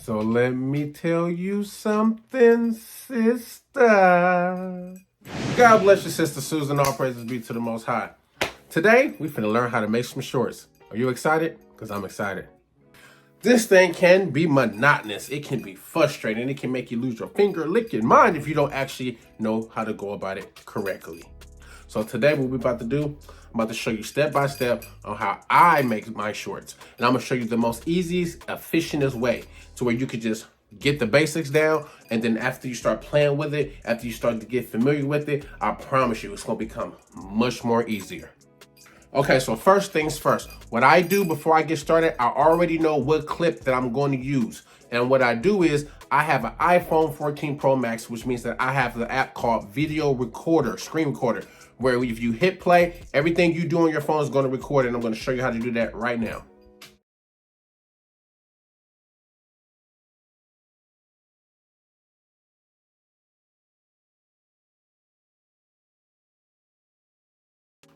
So let me tell you something, sister. God bless you, Sister Susan. All praises be to the Most High. Today, we finna learn how to make some shorts. Are you excited? Because I'm excited. This thing can be monotonous. It can be frustrating. It can make you lose your finger, lick your mind if you don't actually know how to go about it correctly. So today what we're about to do, I'm about to show you step by step on how I make my shorts. And I'm gonna show you the most easiest, efficientest way to where you could just get the basics down, and then after you start playing with it, after you start to get familiar with it, I promise you it's gonna become much more easier. Okay, so first things first. What I do before I get started, I already know what clip that I'm going to use. And what I do is I have an iPhone 14 Pro Max, which means that I have the app called Video Recorder, Screen Recorder, where if you hit play, everything you do on your phone is going to record, and I'm going to show you how to do that right now.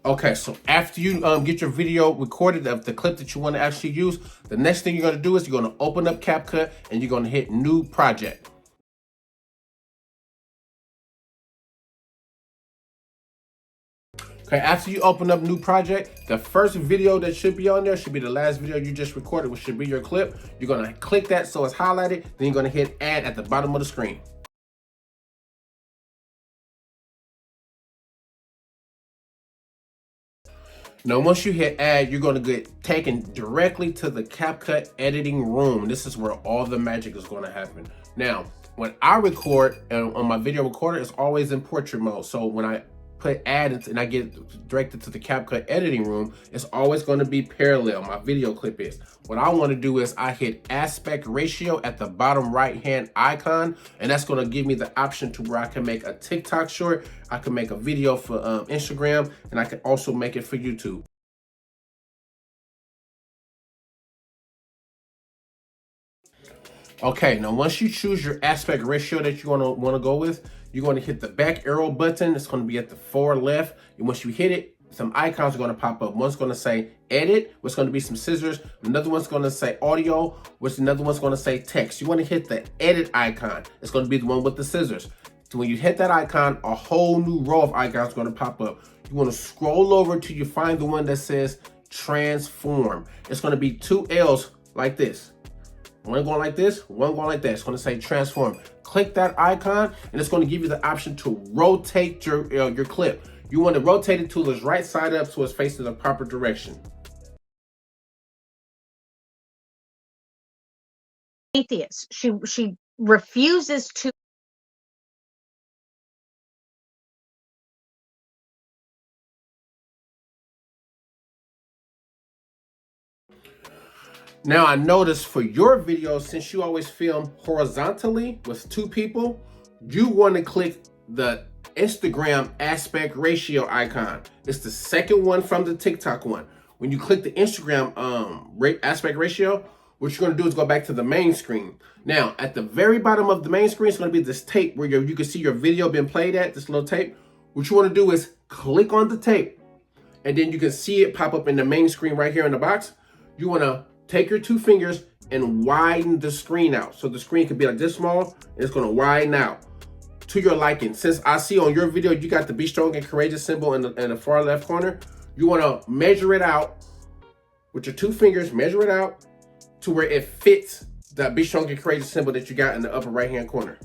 Okay, so after you get your video recorded of the clip that you want to actually use, the next thing you're going to do is you're going to open up Capcut and you're going to hit New Project. Okay, after you open up New Project, the first video that should be on there should be the last video you just recorded, which should be your clip. You're going to click that so it's highlighted, then you're going to hit Add at the bottom of the screen. Now, once you hit add, you're going to get taken directly to the CapCut editing room. This is where all the magic is going to happen. Now, when I record on my video recorder, it's always in portrait mode. So when I put add and I get directed to the CapCut editing room, it's always going to be parallel. My video clip is. What I want to do is I hit aspect ratio at the bottom right hand icon, and that's going to give me the option to where I can make a TikTok short, I can make a video for Instagram, and I can also make it for YouTube. Okay, now once you choose your aspect ratio that you want to go with, you're going to hit the back arrow button. It's going to be at the far left. And once you hit it, some icons are going to pop up. One's going to say edit, what's going to be some scissors. Another one's going to say audio, which another one's going to say text. You want to hit the edit icon. It's going to be the one with the scissors. So when you hit that icon, a whole new row of icons are going to pop up. You want to scroll over till you find the one that says transform. It's going to be two L's like this. One going like this, one going like that. It's going to say transform. Click that icon, and it's going to give you the option to rotate your clip. You want to rotate it to its right side up so it's facing the proper direction. Atheist. She refuses to. Now I noticed for your video, since you always film horizontally with two people, you want to click the Instagram aspect ratio icon. It's the second one from the TikTok one. When you click the Instagram aspect ratio, what you're going to do is go back to the main screen. Now, at the very bottom of the main screen is going to be this tape where you can see your video being played at, this little tape. What you want to do is click on the tape, and then you can see it pop up in the main screen right here in the box. You want to take your two fingers and widen the screen out. So the screen could be like this small, and it's going to widen out to your liking. Since I see on your video, you got the Be Strong and Courageous symbol in the far left corner, you want to measure it out with your two fingers, measure it out to where it fits that Be Strong and Courageous symbol that you got in the upper right hand corner.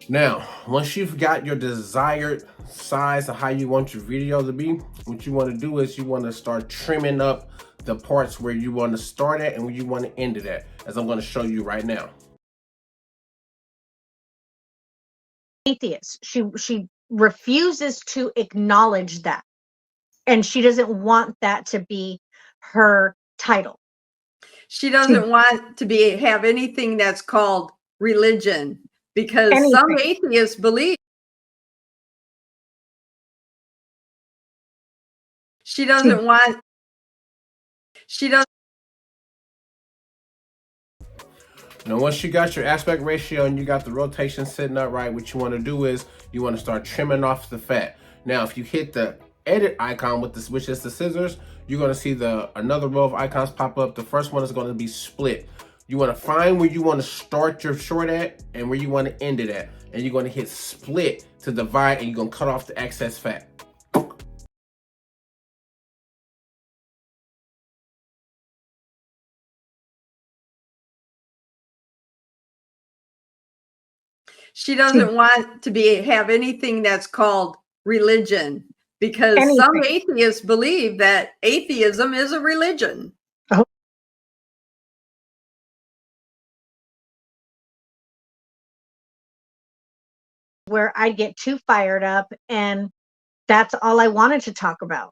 Now, once you've got your desired size of how you want your video to be, what you want to do is you want to start trimming up the parts where you want to start at and where you want to end it at, as I'm going to show you right now. Atheist. She refuses to acknowledge that, and she doesn't want that to be her title. She doesn't want to have anything that's called religion, because some atheists believe She doesn't want, she doesn't. Now, once you got your aspect ratio and you got the rotation sitting up right, what you want to do is you want to start trimming off the fat. Now, if you hit the edit icon with this, which is the scissors, you're going to see another row of icons pop up. The first one is going to be split. You want to find where you want to start your short at and where you want to end it at. And you're going to hit split to divide, and you're going to cut off the excess fat. She doesn't want to have anything that's called religion, because some atheists believe that atheism is a religion. Oh. Where I'd get too fired up, and that's all I wanted to talk about.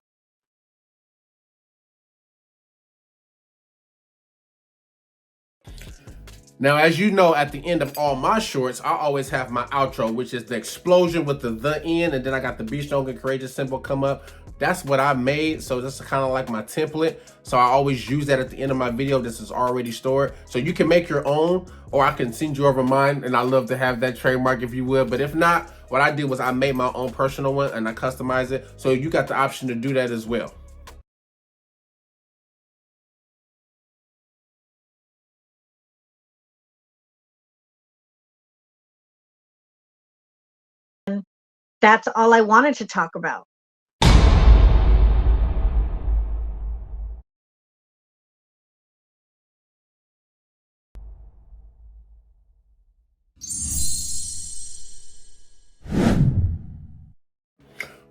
Now, as you know, at the end of all my shorts, I always have my outro, which is the explosion with the end, and then I got the Be Strong and Courageous symbol come up. That's what I made, so this is kind of like my template. So I always use that at the end of my video. This is already stored. So you can make your own, or I can send you over mine, and I love to have that trademark if you would. But if not, what I did was I made my own personal one, and I customized it. So you got the option to do that as well. That's all I wanted to talk about.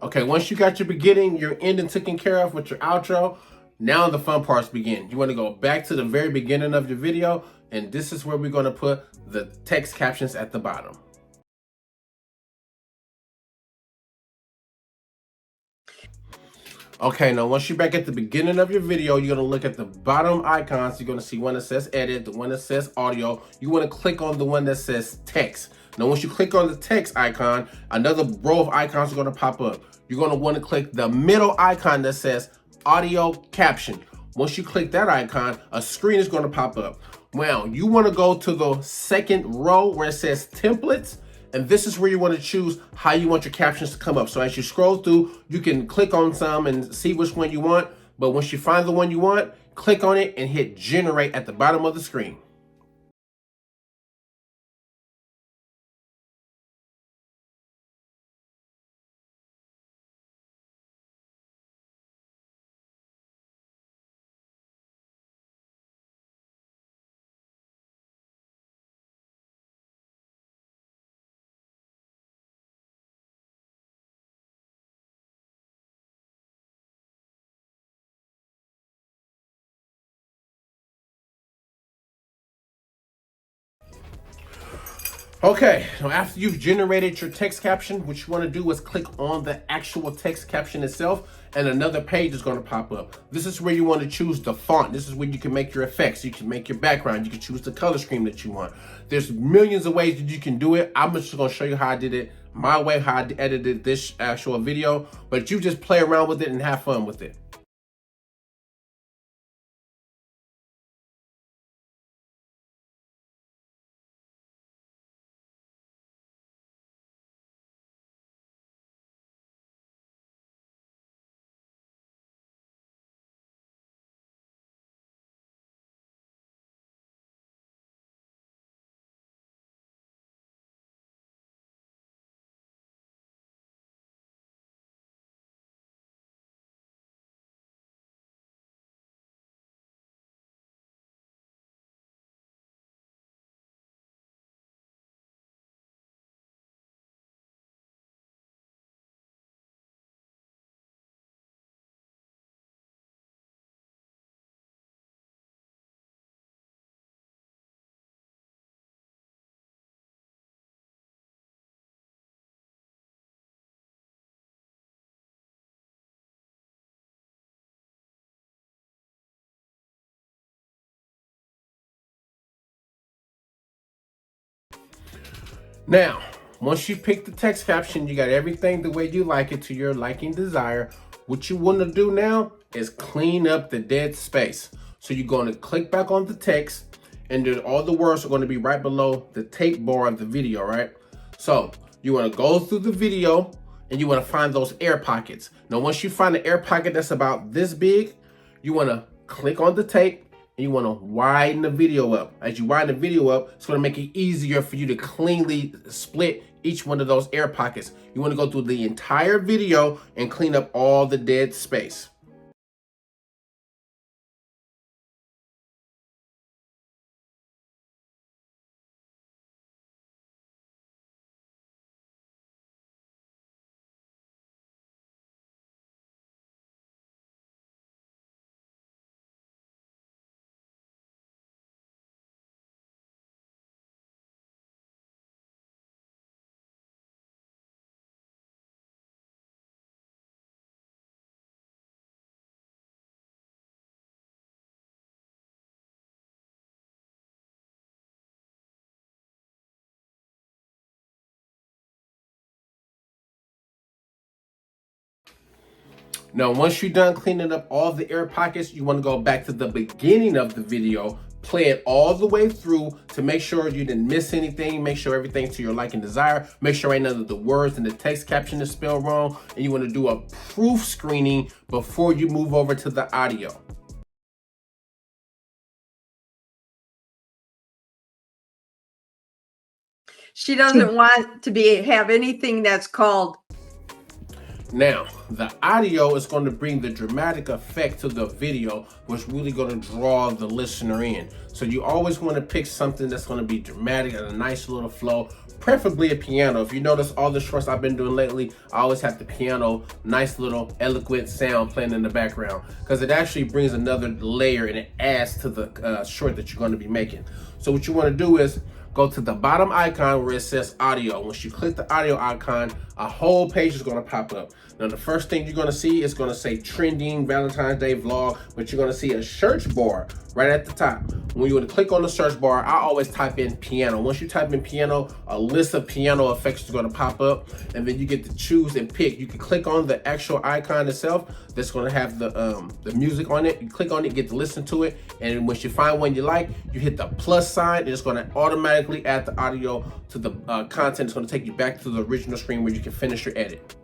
Okay, once you got your beginning, your ending taken care of with your outro, now the fun parts begin. You want to go back to the very beginning of your video, and this is where we're going to put the text captions at the bottom. Okay, now once you're back at the beginning of your video, you're gonna look at the bottom icons. You're gonna see one that says edit, the one that says audio. You wanna click on the one that says text. Now, once you click on the text icon, another row of icons are gonna pop up. You're gonna wanna click the middle icon that says audio caption. Once you click that icon, a screen is gonna pop up. Well, you wanna go to the second row where it says templates, and this is where you want to choose how you want your captions to come up. So as you scroll through, you can click on some and see which one you want. But once you find the one you want, click on it and hit generate at the bottom of the screen. Okay, so after you've generated your text caption, what you want to do is click on the actual text caption itself, and another page is going to pop up. This is where you want to choose the font. This is where you can make your effects. You can make your background. You can choose the color scheme that you want. There's millions of ways that you can do it. I'm just going to show you how I did it my way, how I edited this actual video, but you just play around with it and have fun with it. Now, once you pick the text caption, you got everything the way you like it to your liking desire. What you want to do now is clean up the dead space. So you're going to click back on the text, and then all the words are going to be right below the tape bar of the video, right? So you want to go through the video and you want to find those air pockets. Now, once you find the air pocket that's about this big, you want to click on the tape and you want to widen the video up. As you widen the video up, it's going to make it easier for you to cleanly split each one of those air pockets. You want to go through the entire video and clean up all the dead space. Now, once you're done cleaning up all the air pockets, you want to go back to the beginning of the video, play it all the way through to make sure you didn't miss anything, make sure everything's to your like and desire, make sure ain't none of the words in the text caption is spelled wrong, and you want to do a proof screening before you move over to the audio. She doesn't want to have anything that's called. Now, the audio is going to bring the dramatic effect to the video, which is really going to draw the listener in. So you always want to pick something that's going to be dramatic and a nice little flow, preferably a piano. If you notice all the shorts I've been doing lately, I always have the piano, nice little eloquent sound playing in the background, because it actually brings another layer and it adds to the short that you're going to be making. So what you want to do is go to the bottom icon where it says audio. Once you click the audio icon, a whole page is going to pop up. Now, the first thing you're going to see is going to say trending Valentine's Day vlog, but you're going to see a search bar right at the top. When you want to click on the search bar, I always type in piano. Once you type in piano, a list of piano effects is going to pop up, and then you get to choose and pick. You can click on the actual icon itself that's going to have the music on it. You click on it, get to listen to it, and once you find one you like, you hit the plus sign, and it's going to automatically add the audio to the content. It's going to take you back to the original screen where you can finish your edit.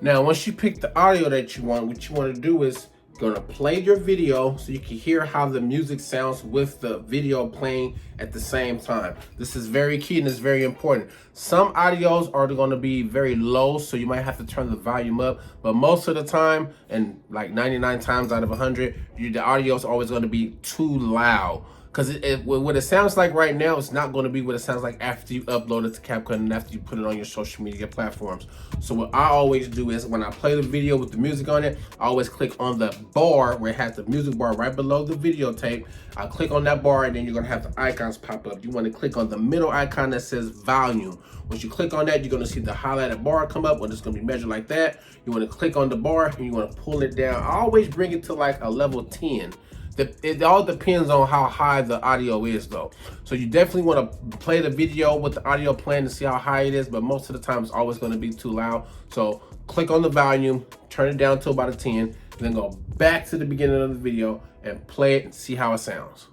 Now, once you pick the audio that you want, what you want to do is going to play your video so you can hear how the music sounds with the video playing at the same time. This is very key and it's very important. Some audios are going to be very low, so you might have to turn the volume up, but most of the time, and like 99 times out of 100, the audio is always going to be too loud. Because what it sounds like right now, it's not going to be what it sounds like after you upload it to Capcut and after you put it on your social media platforms. So what I always do is when I play the video with the music on it, I always click on the bar where it has the music bar right below the videotape. I click on that bar and then you're going to have the icons pop up. You want to click on the middle icon that says volume. Once you click on that, you're going to see the highlighted bar come up when it's going to be measured like that. You want to click on the bar and you want to pull it down. I always bring it to like a level 10. It all depends on how high the audio is though. So you definitely want to play the video with the audio playing to see how high it is, but most of the time it's always going to be too loud. So click on the volume, turn it down to about a 10, and then go back to the beginning of the video and play it and see how it sounds.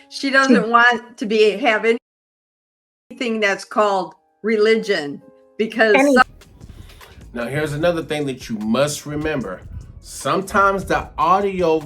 She doesn't want to have anything that's called religion, because now here's another thing that you must remember. Sometimes the audio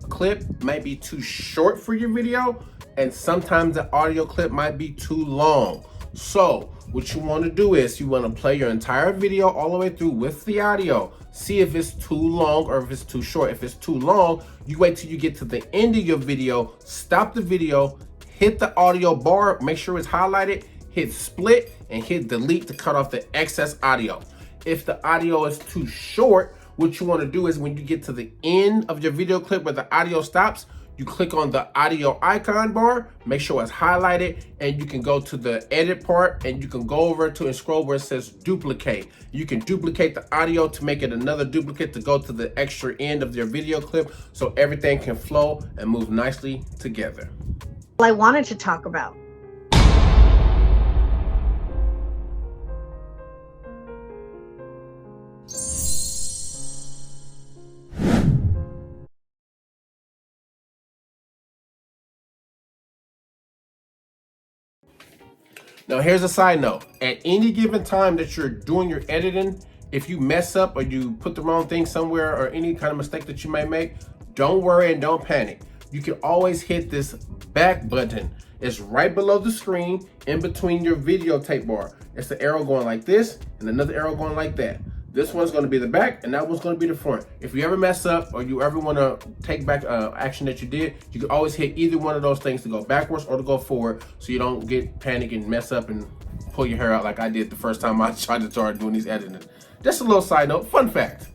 clip might be too short for your video, and sometimes the audio clip might be too long. So what you want to do is you want to play your entire video all the way through with the audio. See if it's too long or if it's too short. If it's too long, you wait till you get to the end of your video, stop the video, hit the audio bar, make sure it's highlighted, hit split, and hit delete to cut off the excess audio. If the audio is too short, what you want to do is when you get to the end of your video clip where the audio stops, you click on the audio icon bar, make sure it's highlighted, and you can go to the edit part and you can go over to and scroll where it says duplicate. You can duplicate the audio to make it another duplicate to go to the extra end of your video clip so everything can flow and move nicely together. I wanted to talk about. Now here's a side note. At any given time that you're doing your editing, if you mess up or you put the wrong thing somewhere or any kind of mistake that you may make, don't worry and don't panic. You can always hit this back button. It's right below the screen in between your videotape bar. It's the arrow going like this and another arrow going like that. This one's going to be the back and that one's going to be the front. If you ever mess up or you ever want to take back action that you did, you can always hit either one of those things to go backwards or to go forward so you don't get panic and mess up and pull your hair out like I did the first time I tried to start doing these editing. Just a little side note, fun fact.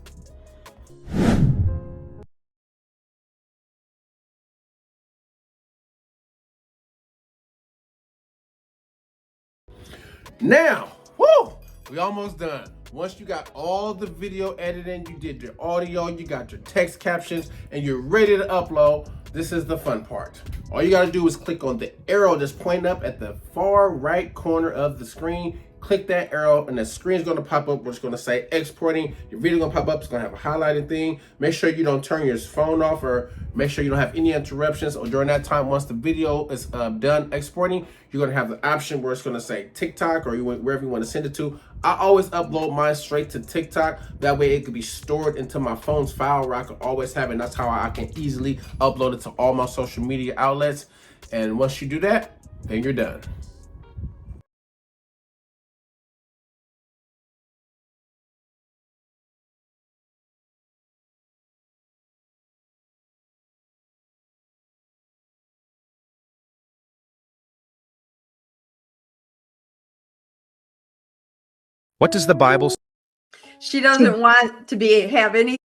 Now, whoo, we almost done. Once you got all the video editing, you did your audio, you got your text captions, and you're ready to upload, this is the fun part. All you gotta do is click on the arrow that's pointing up at the far right corner of the screen. Click that arrow and the screen's gonna pop up where it's gonna say exporting. Your video gonna pop up, it's gonna have a highlighted thing. Make sure you don't turn your phone off or make sure you don't have any interruptions, or during that time, once the video is done exporting, you're gonna have the option where it's gonna say TikTok or wherever you wanna send it to. I always upload mine straight to TikTok. That way it could be stored into my phone's file where I can always have it. And that's how I can easily upload it to all my social media outlets. And once you do that, then you're done. What does the Bible say? She doesn't want to have any.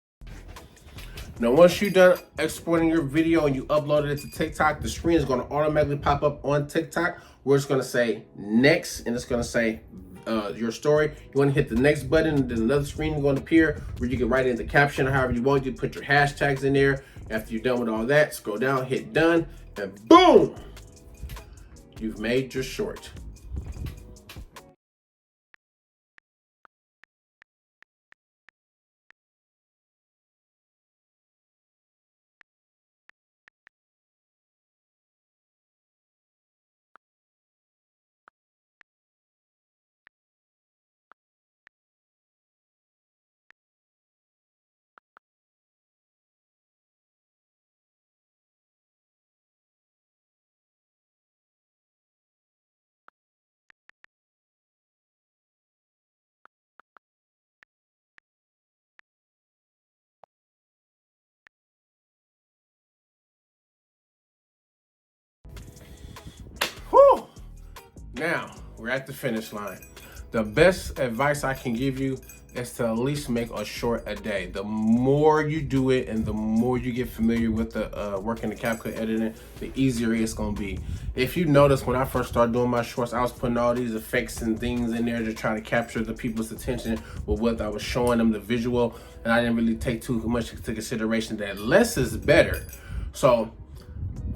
Now, once you're done exporting your video and you upload it to TikTok, the screen is going to automatically pop up on TikTok where it's going to say next and it's going to say your story. You want to hit the next button and then another screen is going to appear where you can write in the caption or however you want. You put your hashtags in there. After you're done with all that, scroll down, hit done, and boom, you've made your short. Whew. Now, we're at the finish line. The best advice I can give you is to at least make a short a day. The more you do it and the more you get familiar with the working the Capcut editing, the easier it's gonna be. If you notice, when I first started doing my shorts, I was putting all these effects and things in there to try to capture the people's attention with what I was showing them, the visual, and I didn't really take too much into consideration that less is better. So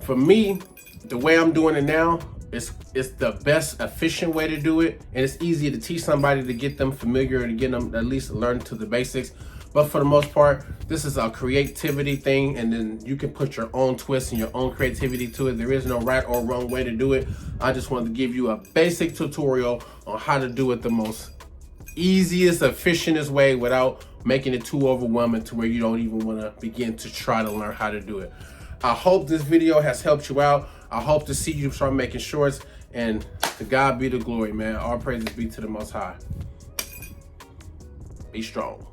for me, the way I'm doing it now, it's the best efficient way to do it, and it's easy to teach somebody to get them familiar and get them at least learn to the basics. But for the most part, this is a creativity thing, and then you can put your own twist and your own creativity to it. There is no right or wrong way to do it. I just wanted to give you a basic tutorial on how to do it the most easiest, efficientest way without making it too overwhelming to where you don't even want to begin to try to learn how to do it. I hope this video has helped you out. I hope to see you start making shorts, and to God be the glory, man. All praises be to the Most High. Be strong.